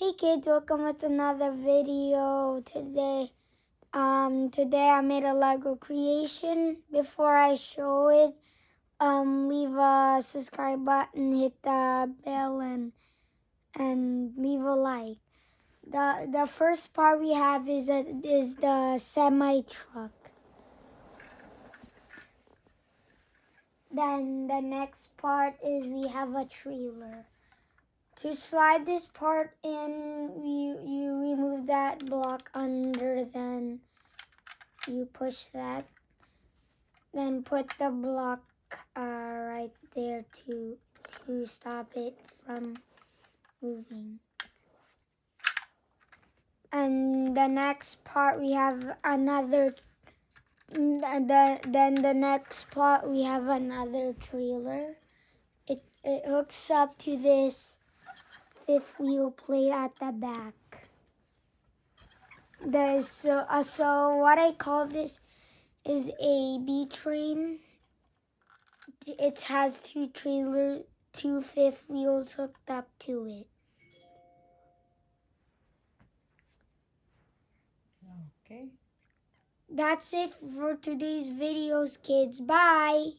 Hey kids, welcome with another video today. Today I made a Lego creation. Before I show it, leave a subscribe button, hit the bell, and leave a like. The first part we have is the semi truck. Then the next part is we have a trailer. To slide this part in, you remove that block under, then you push that. Then put the block right there to stop it from moving. And the next part we have another. Then the next part we have another trailer. It hooks up to this fifth wheel plate at the back. So what I call this is a B train. It has two fifth wheels hooked up to it. Okay. That's it for today's videos, kids. Bye.